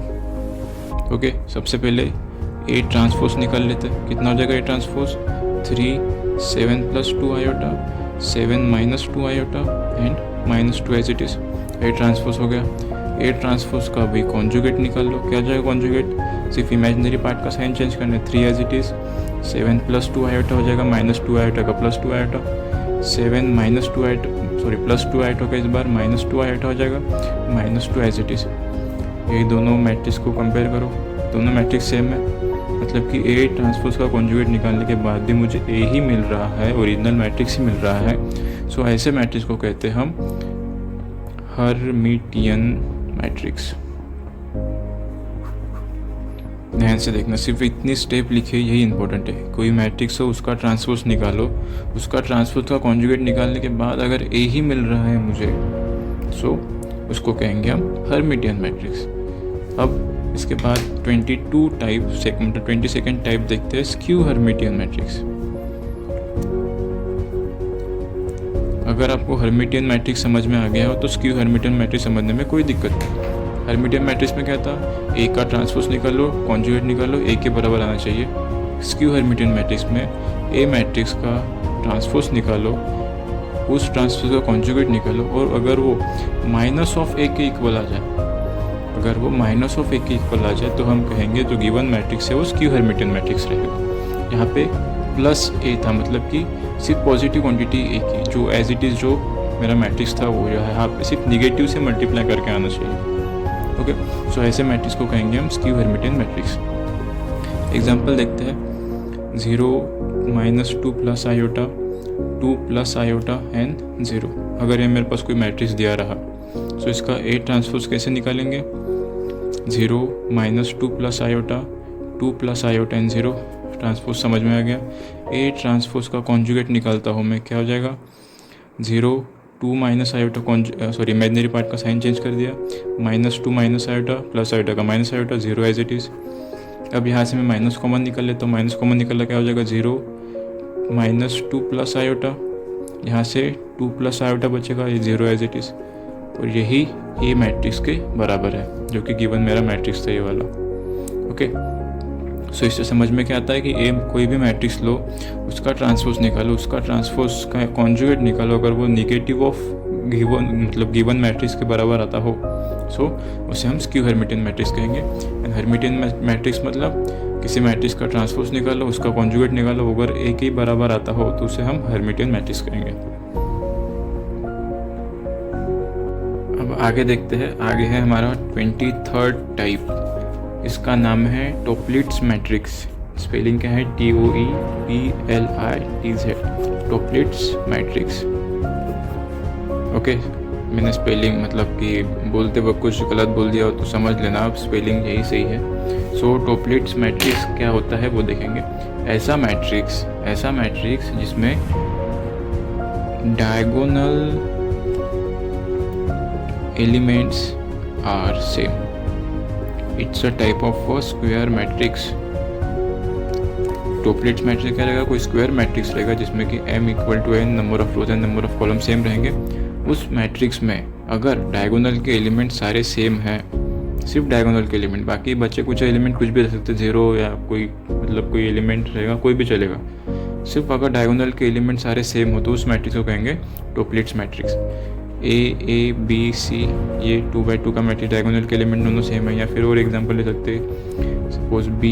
S1: Okay, सबसे पहले A ट्रांसपोज निकाल लेते हैं। कितना हो जाएगा A transpose, 3 7 plus 2 iota 7 minus 2 iota and minus 2 as it is. A transpose हो गया। A ट्रांसपोज का भी कॉन्जुगेट निकाल लो, क्या जाएगा कॉन्जुगेट, सिर्फ इमेजिनरी पार्ट का साइन चेंज करना है, 3 as it is. 7 plus 2 iota हो जाएगा माइनस 2 आयोटा का plus 2 iota, 7 minus 2 iota sorry plus 2 iota का इस बार माइनस 2 आयोटा हो जाएगा, माइनस 2 एज इट इज़। ये दोनों मैट्रिक्स को कंपेयर करो, दोनों मैट्रिक्स सेम है, मतलब कि A ट्रांसपोज का कॉन्जुगेट निकालने के बाद भी मुझे A ही मिल रहा है, ओरिजिनल मैट्रिक्स ही मिल रहा है। सो ऐसे मैट्रिक्स को कहते हैं हम हर्मिटियन मैट्रिक्स। ध्यान से देखना, सिर्फ इतनी स्टेप लिखे, यही इंपॉर्टेंट है। कोई मैट्रिक्स हो, उसका ट्रांसपोज निकालो, उसका ट्रांसपोज का कॉन्जुगेट निकालने के बाद अगर ए ही मिल रहा है मुझे, सो उसको कहेंगे हम हर्मिटियन मैट्रिक्स। अब इसके बाद 22 टाइप मतलब 22nd टाइप देखते हैं, स्क्यू हर्मिटियन मैट्रिक्स। अगर आपको हर्मिटियन मैट्रिक्स समझ में आ गया हो तो स्क्यू हर्मिटियन मैट्रिक्स समझने में कोई दिक्कत नहीं। हर्मिटियन मैट्रिक्स में क्या था, ए का ट्रांसपोज निकालो, कॉन्जुगेट निकालो, ए के बराबर आना चाहिए। स्क्यू हर्मिटियन मैट्रिक्स में ए मैट्रिक्स का ट्रांसपोज निकालो, उस ट्रांसपोज का कॉन्जुगेट निकालो, और अगर वो माइनस ऑफ ए के इक्वल आ जाए, अगर वो माइनस ऑफ ए के इक्वल आ जाए तो हम कहेंगे जो गिवन मैट्रिक्स है वो स्क्यू हर्मिटियन मैट्रिक्स रहेगा। यहाँ पे प्लस ए था, मतलब कि सिर्फ पॉजिटिव क्वांटिटी ए की, जो एज इट इज़ जो मेरा मैट्रिक्स था वो जो है यहाँ पे सिर्फ निगेटिव से मल्टीप्लाई करके आना चाहिए। ओके, सो ऐसे मैट्रिक्स को कहेंगे हम स्क्यू हर्मिटियन मैट्रिक्स। एग्जांपल देखते हैं, 0 - 2 + आयोटा, 2 + आयोटा एंड 0। अगर ये मेरे पास कोई मैट्रिक्स दिया रहा, सो इसका ए ट्रांसपोज कैसे निकालेंगे, 0 - 2 + आयोटा, 2 + आयोटा एंड 0। ट्रांसपोज समझ में आ गया। ए ट्रांसपोज का कॉन्जुगेट निकालता हूँ मैं, क्या हो जाएगा, 0 2 - आयोटा, सॉरी इमेजिनरी पार्ट का साइन चेंज कर दिया, -2 - आयोटा प्लस आयोटा का minus iota, 0 as it is. अब यहाँ से मैं माइनस कॉमन निकल लेता हूँ, माइनस कॉमन निकलना क्या हो जाएगा, 0 - 2 + आयोटा, यहाँ से 2 + आयोटा बचेगा, ये 0 एज इट इज़। और यही ए मैट्रिक्स के बराबर है, जो कि गिवन मेरा मैट्रिक्स था ये वाला। ओके, सो इससे समझ में क्या आता है कि ए कोई भी मैट्रिक्स लो, उसका ट्रांसपोज निकालो, उसका ट्रांसपोज का कॉन्जुगेट निकालो, अगर वो निगेटिव ऑफ गिवन मतलब गिवन मैट्रिक्स के बराबर आता हो, सो उसे हम स्क्यू हर्मिटियन मैट्रिक्स कहेंगे। एंड हर्मिटियन मैट्रिक्स मतलब किसी मैट्रिक्स का ट्रांसपोज निकालो, उसका कॉन्जुगेट निकालो, अगर ए के बराबर आता हो तो उसे हम हर्मिटियन मैट्रिक्स कहेंगे। अब आगे देखते हैं, आगे है हमारा 23rd टाइप, इसका नाम है टोप्लिट्स मैट्रिक्स। स्पेलिंग क्या है, TOEPLITZ, टोप्लिट्स मैट्रिक्स। ओके, मैंने स्पेलिंग मतलब कि बोलते वक्त कुछ गलत बोल दिया हो तो समझ लेना, आप स्पेलिंग यही सही है। सो टोप्लिट्स मैट्रिक्स क्या होता है वो देखेंगे। ऐसा मैट्रिक्स जिसमें diagonal elements are same, it's a type of a square matrix. Toeplitz matrix क्या रहेगा, कोई स्क्वायर मैट्रिक्स रहेगा जिसमें कि m = n, number of rose and number of column same रहेंगे। उस मैट्रिक्स में अगर डायगोनल के एलिमेंट सारे सेम हैं, सिर्फ डायगोनल के एलिमेंट, बाकी बचे कुछ एलिमेंट कुछ भी रह सकते, 0 या कोई मतलब कोई एलिमेंट रहेगा, कोई भी चलेगा, सिर्फ अगर डायगोनल के एलिमेंट सारे सेम हो तो उस मैट्रिक्स को कहेंगे Toeplitz matrix. A B C ये 2x2 का मैट्रिक्स, डायगोनल के एलिमेंट दोनों सेम है। या फिर और एग्जांपल ले सकते हैं, सपोज B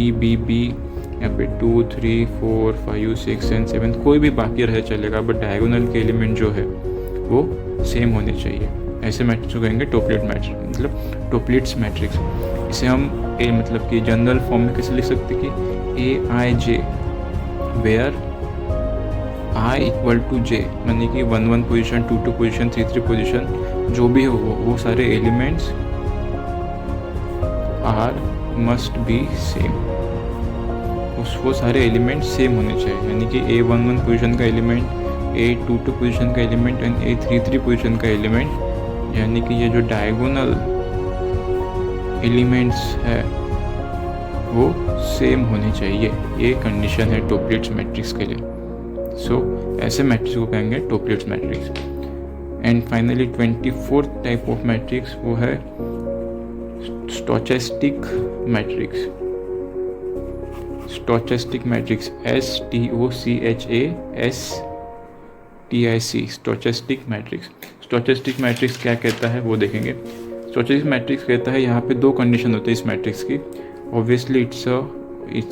S1: यहाँ पे 2 3 4 5 6 एंड 7 कोई भी बाकी रहे चलेगा, बट डायगोनल के एलिमेंट जो है वो सेम होने चाहिए। ऐसे मैट्रिक्स को कहेंगे टोप्लिट मैट्रिक्स, मतलब टोप्लिट्स मैट्रिक्स। इसे हम मतलब कि जनरल फॉर्म में कैसे लिख सकते कि AIJ वेयर I = J, यानी कि 1 पोजीशन, 2 पोजीशन, 3 पोजीशन, जो भी हो वो सारे elements are must be same, वो सारे एलिमेंट सेम होने चाहिए। यानी कि A11 पोजीशन का एलिमेंट, A22 पोजीशन का एलिमेंट एंड A33 पोजीशन का एलिमेंट, यानी कि ये जो डायगोनल एलिमेंट्स है वो सेम होने चाहिए। ये कंडीशन है टोप्लिट्स मैट्रिक्स के लिए। सो ऐसे मैट्रिक्स को कहेंगे Toeplitz matrix. And finally 24th type of matrix वो है stochastic matrix. Stochastic matrix STOCHASTIC, stochastic matrix. Stochastic matrix क्या कहता है वो देखेंगे। स्टोचैस्टिक मैट्रिक्स कहता है यहाँ पे 2 कंडीशन होते हैं इस मैट्रिक्स की। Obviously it's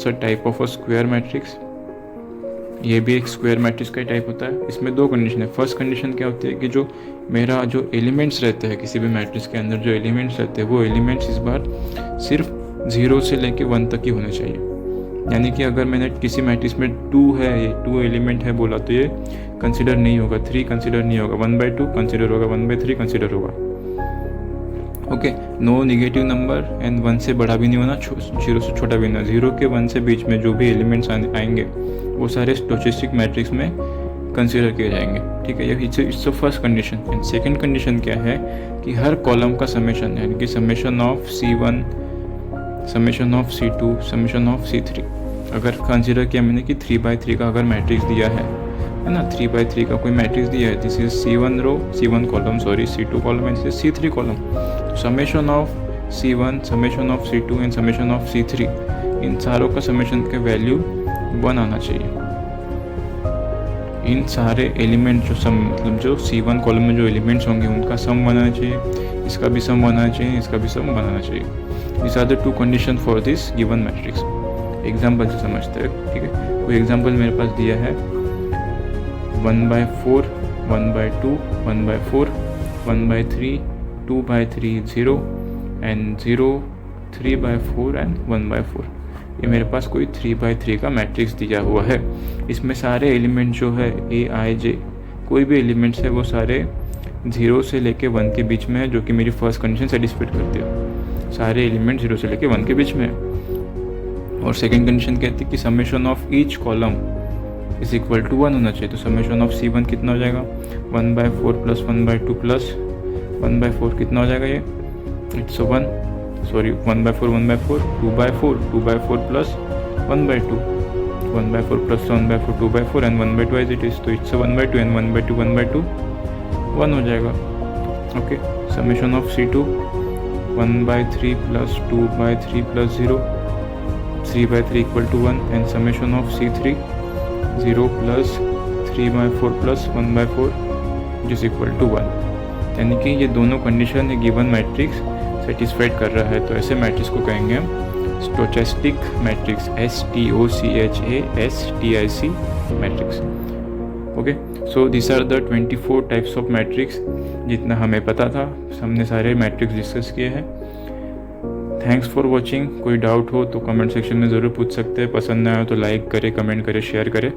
S1: a type of a square matrix, ये भी एक स्क्वायर मैट्रिक्स का टाइप होता है। इसमें 2 कंडीशन है। फर्स्ट कंडीशन क्या होती है कि जो मेरा जो एलिमेंट्स रहते हैं किसी भी मैट्रिक्स के अंदर, जो एलिमेंट्स रहते हैं वो एलिमेंट्स इस बार सिर्फ 0 से लेके 1 तक ही होने चाहिए। यानी कि अगर मैंने किसी मैट्रिक्स में 2 है, ये 2 एलिमेंट है बोला तो ये कंसिडर नहीं होगा, 3 कंसिडर नहीं होगा, 1/2 कंसिडर होगा, 1/3 कंसिडर होगा। Okay, no negative number and 1 से बड़ा भी नहीं होना, 0 से छोटा भी नहीं होना। 0 के 1 से बीच में जो भी एलिमेंट्स आएंगे वो सारे स्टोचस्टिक मैट्रिक्स में कंसीडर किए जाएंगे, ठीक है। ये it's first condition. And second condition क्या है कि हर कॉलम का समेशन, यानी कि summation of C1, summation of C2, summation of C3, अगर कंसीडर किया मैंने कि 3x3 का अगर मैट्रिक्स दिया है ना, 3x3 का कोई मैट्रिक्स दिया है, this is C1 row, C1 column, sorry C2 column and C3 column, तो summation of C1, summation of C2 and summation of C3, इन सारों का समेशन के वैल्यू 1 आना चाहिए। इन सारे एलिमेंट जो सम, मतलब जो C1 कॉलम में जो एलिमेंट्स होंगे उनका सम बनाना चाहिए, इसका भी सम बनाना चाहिए, इसका भी सम बनाना चाहिए। This are the 2 condition for this given matrix. Example से समझते हैं, ठीक है। कोई एग्जाम्पल मेरे पास दिया है 1/4, 1/2, 1/4, 1/3, 2/3, 0 एंड 0, 3/4 एंड 1/4। ये मेरे पास कोई 3x3 का मैट्रिक्स दिया हुआ है। इसमें सारे एलिमेंट जो है A, I, J, कोई भी एलिमेंट्स है वो सारे 0 से लेके 1 के बीच में है, जो कि मेरी फर्स्ट कंडीशन सेटिस्फाइड करती है। सारे एलिमेंट 0 से लेके 1 के बीच में है। और सेकंड कंडीशन कहती है कि summation of each column is equal to 1 होना चाहिए। तो समेशन ऑफ C1 कितना हो जाएगा, 1/4 प्लस 1/2 प्लस 1/4 कितना हो जाएगा, ये it's 1, sorry 1/4, 1/4, 2/4, 2/4 plus 1/2, 1/4 plus 1/4, 2/4 and 1/2 as it is, तो इट्स 1/2 एंड 1/2, 1/2 1 हो जाएगा। Okay, summation of C2 1/3 plus 2/3 plus 0, 3/3 equal to 1 and summation of C3 0 plus 3/4 plus 1/4 which is equal to 1। यानी कि ये दोनों कंडीशन ये गिवन मैट्रिक्स सेटिस्फाइड कर रहा है, तो ऐसे मैट्रिक्स को कहेंगे हम stochastic matrix, STOCHASTIC matrix. Okay, so this are the 24 types of matrix जितना हमें पता था, हमने सारे मैट्रिक्स डिस्कस किए हैं। Thanks for watching. कोई डाउट हो तो कमेंट सेक्शन में ज़रूर पूछ सकते हैं। पसंद ना आए तो लाइक करें, कमेंट करें, शेयर करें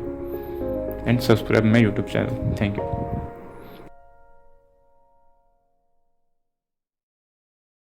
S1: and subscribe my YouTube channel. Thank you.